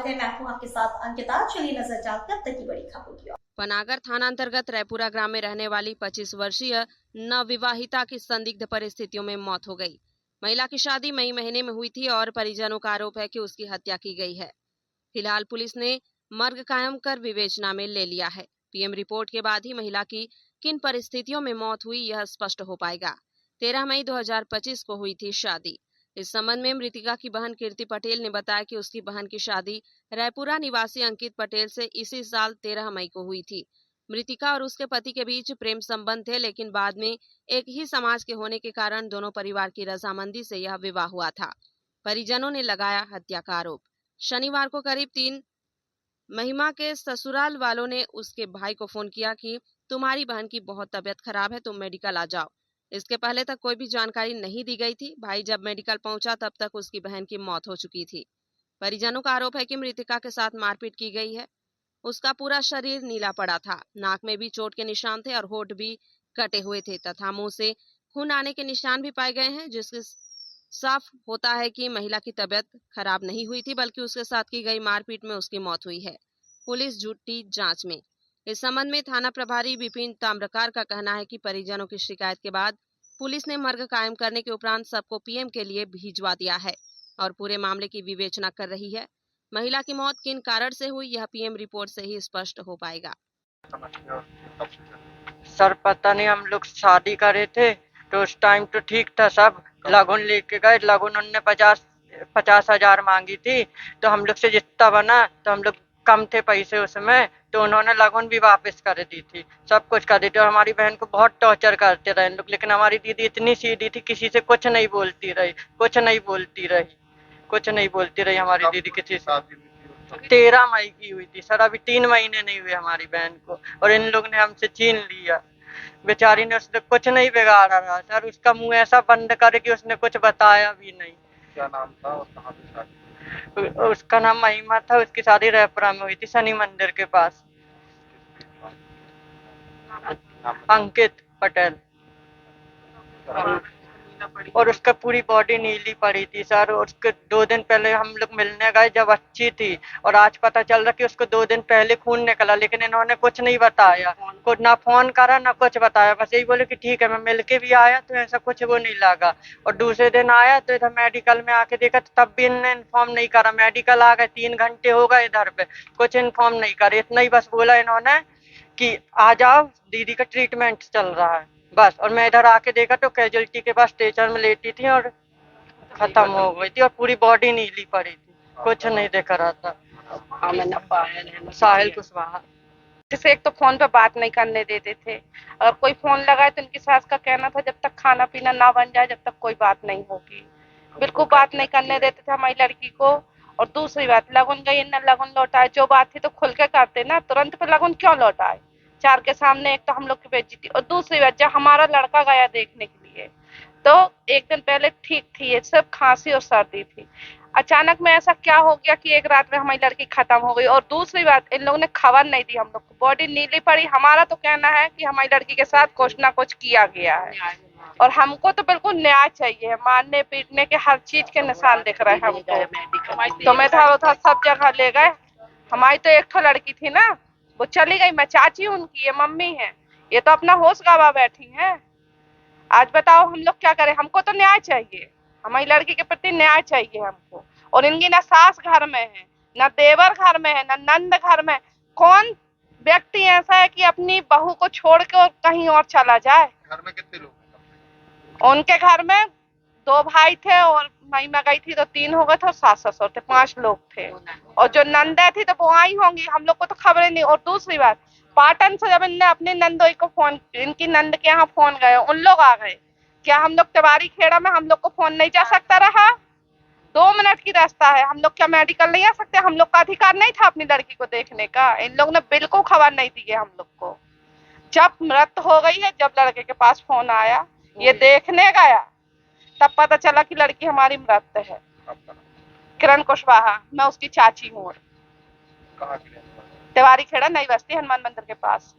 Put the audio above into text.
स्वागत है। मैं हूं आपके साथ अंकिता। चलिए नजर डालते हैं अब तक की बड़ी खबरों की ओर। पनागर थाना अंतर्गत रायपुरा ग्राम में रहने वाली 25 वर्षीय नवविवाहिता की संदिग्ध परिस्थितियों में मौत हो गई। महिला की शादी मई महीने में हुई थी और परिजनों का आरोप है कि उसकी हत्या की गई है। फिलहाल पुलिस ने मर्ग कायम कर विवेचना में ले लिया है। पीएम रिपोर्ट के बाद ही महिला की किन परिस्थितियों में मौत हुई यह स्पष्ट हो पाएगा। 13 मई 2025 को हुई थी शादी। इस संबंध में मृतिका की बहन कीर्ति पटेल ने बताया कि उसकी बहन की शादी रायपुरा निवासी अंकित पटेल से इसी साल 13 मई को हुई थी। मृतिका और उसके पति के बीच प्रेम संबंध थे, लेकिन बाद में एक ही समाज के होने के कारण दोनों परिवार की रजामंदी से यह विवाह हुआ था। परिजनों ने लगाया हत्या का आरोप। शनिवार को करीब 3 महिमा के ससुराल वालों ने उसके भाई को फोन किया कि तुम्हारी बहन की बहुत तबीयत खराब है, तुम मेडिकल आ जाओ। इसके पहले तक कोई भी जानकारी नहीं दी गई थी। भाई जब मेडिकल पहुंचा तब तक उसकी बहन की मौत हो चुकी थी। परिजनों का आरोप है कि मृतिका के साथ मारपीट की गई है। उसका पूरा शरीर नीला पड़ा था, नाक में भी चोट के निशान थे और होठ भी कटे हुए थे तथा मुंह से खून आने के निशान भी पाए गए हैं, जिससे साफ होता है कि महिला की तबीयत खराब नहीं हुई थी, बल्कि उसके साथ की गई मारपीट में उसकी मौत हुई है। पुलिस जुटी जांच में। इस संबंध में थाना प्रभारी विपिन ताम्रकार का कहना है कि परिजनों की शिकायत के बाद पुलिस ने मर्ग कायम करने के उपरांत सबको पीएम के लिए भिजवा दिया है और पूरे मामले की विवेचना कर रही है। महिला की मौत किन कारण से हुई यह पीएम रिपोर्ट से ही स्पष्ट हो पाएगा। सर पता नहीं, हम लोग शादी करे थे तो उस टाइम तो ठीक था सब। लगन लेके गए, लगन उनने 50,000 मांगी थी, तो हम लोग से जितना बना, तो हम लोग कम थे पैसे उसमें, तो उन्होंने लगन भी वापस कर दी थी, सब कुछ कर दी थी। और हमारी बहन को बहुत टॉर्चर करते रहे लोग, लेकिन हमारी दीदी इतनी सीधी थी, किसी से कुछ नहीं बोलती रही, कुछ नहीं बोलती रही, कुछ नहीं बोलती रही हमारी दीदी किसी से। 13 मई की हुई थी सर, अभी 3 महीने नहीं हुए हमारी बहन को, और इन लोग ने हमसे छीन लिया। बेचारी ने, उसने कुछ नहीं बिगाड़ा रहा सर, उसका मुंह ऐसा बंद करे कि उसने कुछ बताया भी नहीं। क्या नाम था और कहाँ पे शादी? उसका नाम महिमा था, उसकी शादी रायपुरा में हुई थी, शनि मंदिर के पास। अंकित पटेल। और उसका पूरी बॉडी नीली पड़ी थी सर। उसके 2 दिन पहले हम लोग मिलने गए जब अच्छी थी, और आज पता चल रहा कि उसको 2 दिन पहले खून निकला, लेकिन इन्होंने कुछ नहीं बताया, कुछ ना फोन करा ना कुछ बताया, बस यही बोले कि ठीक है। मैं मिल के भी आया तो ऐसा कुछ वो नहीं लगा, और दूसरे दिन आया तो इधर मेडिकल में आके देखा तो तब भी इन्होंने इन्फॉर्म नहीं करा। मेडिकल आ गए, 3 घंटे हो गए इधर पे, कुछ इन्फॉर्म नहीं करे, इतना ही बस बोला इन्होंने कि आ जाओ, दीदी का ट्रीटमेंट चल रहा है, बस। और मैं इधर आके देखा तो कैजुअलिटी के पास स्ट्रेचर में लेटी थी और खत्म हो गई थी, और पूरी बॉडी नीली पड़ी थी, कुछ नहीं दिख रहा था। साहिल कुशवाहा। जैसे एक तो फोन पे बात नहीं करने देते थे, अगर कोई फोन लगाए तो इनकी सास का कहना था जब तक खाना पीना ना बन जाए जब तक कोई बात नहीं होगी। बिल्कुल बात नहीं करने देते थे हमारी लड़की को। और दूसरी बात, लगन गई ना लगन लौटाए, जो बात थी तो खुल के करते ना, तुरंत पे लगन क्यों लौटाए? 4 के सामने एक तो हम लोग की बेइज्जती, और दूसरी बात जब हमारा लड़का गया देखने के लिए तो एक दिन पहले ठीक थी, ये सिर्फ खांसी और सर्दी थी। अचानक में ऐसा क्या हो गया कि एक रात में हमारी लड़की खत्म हो गई। और दूसरी बात, इन लोगों ने खबर नहीं दी हम लोग को, बॉडी नीली पड़ी। हमारा तो कहना है कि हमारी लड़की के साथ कुछ ना कुछ किया गया है, और हमको तो बिल्कुल न्याय चाहिए। मारने पीटने के हर चीज के निशान दिख रहे हैं हमको, तो मैं इधर उधर सब जगह ले गए। हमारी तो एक तो लड़की थी ना, वो चली गई। मैं चाची हूँ उनकी, ये मम्मी है, ये तो अपना होश गवा बैठी है। आज बताओ हम लोग क्या करें? हमको तो न्याय चाहिए, हमारी लड़की के प्रति न्याय चाहिए हमको। और इनकी ना सास घर में है, ना देवर घर में है, ना नंद घर में। कौन व्यक्ति ऐसा है कि अपनी बहू को छोड़ के और कहीं और चला जाए? घर में कितने लोग हैं? उनके घर में 2 भाई थे, और महिमा गई थी तो 3 हो गए थे, और सास ससुर थे, 5 लोग थे। और जो नंदा थी तो वो आई होंगी, हम लोग को तो खबरें नहीं। और दूसरी बात, पाटन से जब इनने अपनी नंदोई को फोन, इनकी नंद के यहाँ फोन गए, उन लोग आ गए। क्या हम लोग तिवारी खेड़ा में हम लोग को फोन नहीं जा सकता रहा? 2 मिनट की रास्ता है, हम लोग क्या मेडिकल नहीं आ सकते? हम लोग का अधिकार नहीं था अपनी लड़की को देखने का? इन लोग ने बिल्कुल खबर नहीं दी है हम लोग को। जब मृत हो गई है, जब लड़के के पास फोन आया, ये देखने गया, तब पता चला कि लड़की हमारी मृत है। किरण कुशवाहा, मैं उसकी चाची हूँ। कहाँ की रहने वाली? तिवारी खेड़ा, नई बस्ती, हनुमान मंदिर के पास।